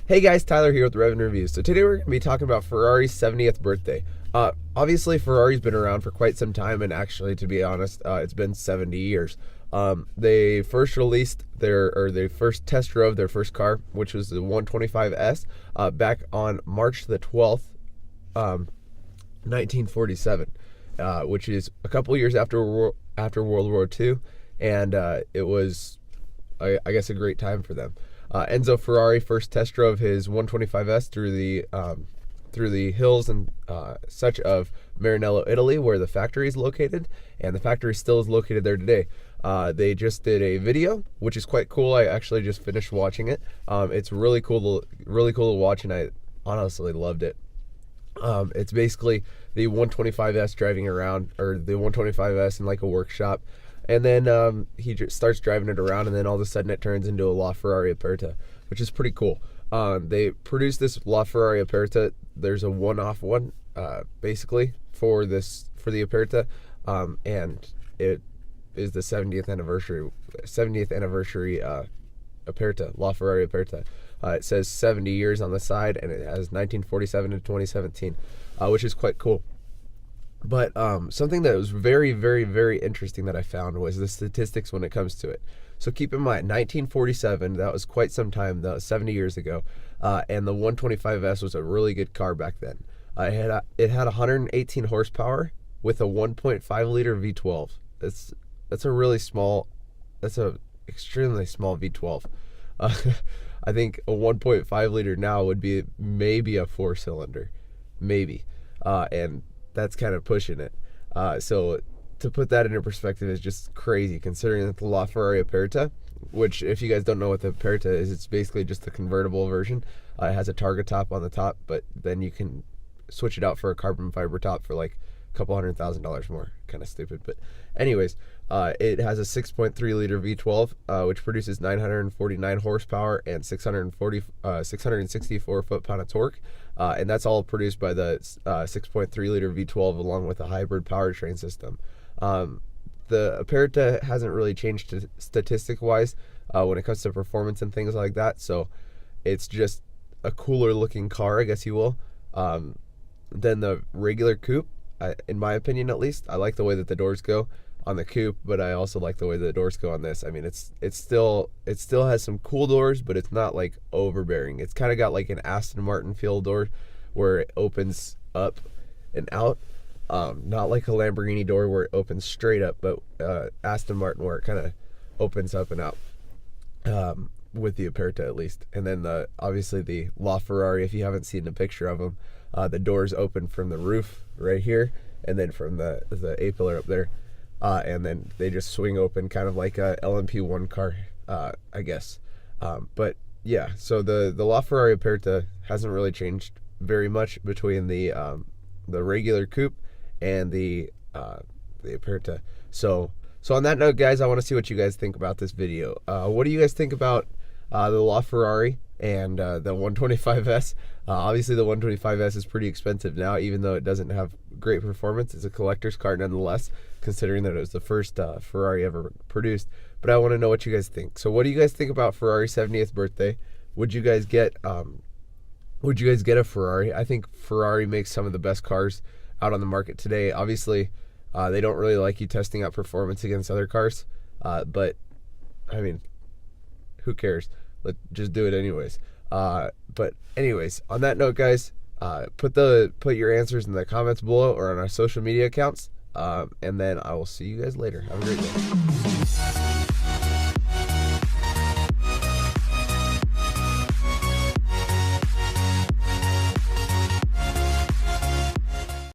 Hey guys, Tyler here with Revvin Reviews. So today we're going to be talking about Ferrari's 70th birthday. Obviously Ferrari's been around for quite some time, and actually, to be honest, it's been 70 years. They first released they first test drove their first car, which was the 125S, back on March the 12th, 1947, which is a couple years after World War II, and it was, I guess, a great time for them. Enzo Ferrari first test drove his 125S through the hills and such of Maranello, Italy, where the factory is located, and the factory still is located there today. They just did a video, which is quite cool. I actually just finished watching it. It's really cool to watch, and I honestly loved it. It's basically the 125S driving around, or the 125S in like a workshop. And then he just starts driving it around, and then all of a sudden it turns into a LaFerrari Aperta, which is pretty cool. They produced this LaFerrari Aperta. There's a one-off one, basically, for the Aperta, and it is the 70th anniversary Aperta, LaFerrari Aperta. It says 70 years on the side, and it has 1947 to 2017, which is quite cool. But something that was very, very, very interesting that I found was the statistics when it comes to it. So keep in mind, 1947, that was quite some time, that was 70 years ago, and the 125S was a really good car back then. It had 118 horsepower with a 1.5 liter V12. That's a really small, that's a extremely small V12. I think a 1.5 liter now would be maybe a 4-cylinder, maybe, and that's kind of pushing it. So to put that into perspective is just crazy, considering that the LaFerrari Aperta, which, if you guys don't know what the Aperta is, it's basically just the convertible version. It has a Targa top on the top, but then you can switch it out for a carbon fiber top for like a couple $100,000 more. Kind of stupid, but anyways, it has a 6.3 liter V12, which produces 949 horsepower and 664 foot-pound of torque. And that's all produced by the 6.3 liter V12 along with a hybrid powertrain system. The Aperta hasn't really changed statistic-wise when it comes to performance and things like that, so it's just a cooler looking car, I guess you will, than the regular coupe. In my opinion, at least, I like the way that the doors go on the coupe, but I also like the way the doors go on this. I mean, it still has some cool doors, but it's not like overbearing. It's kind of got like an Aston Martin feel door where it opens up and out, not like a Lamborghini door where it opens straight up, but Aston Martin where it kind of opens up and out, with the Aperta at least. And then obviously the LaFerrari, if you haven't seen a picture of them, the doors open from the roof right here, and then from the A-pillar up there, and then they just swing open, kind of like a LMP1 car, I guess. But yeah, so the LaFerrari Aperta hasn't really changed very much between the regular coupe and the Aperta. So on that note, guys, I want to see what you guys think about this video. What do you guys think about the LaFerrari and the 125S? Obviously the 125S is pretty expensive now, even though it doesn't have great performance. It's a collector's car nonetheless, considering that it was the first Ferrari ever produced. But I want to know what you guys think. So what do you guys think about Ferrari's 70th birthday? Would you guys get a Ferrari? I think Ferrari makes some of the best cars out on the market today. Obviously, they don't really like you testing out performance against other cars, but I mean, who cares? Just do it anyways. But anyways, on that note, guys, put your answers in the comments below or on our social media accounts, and then I will see you guys later. Have a great day.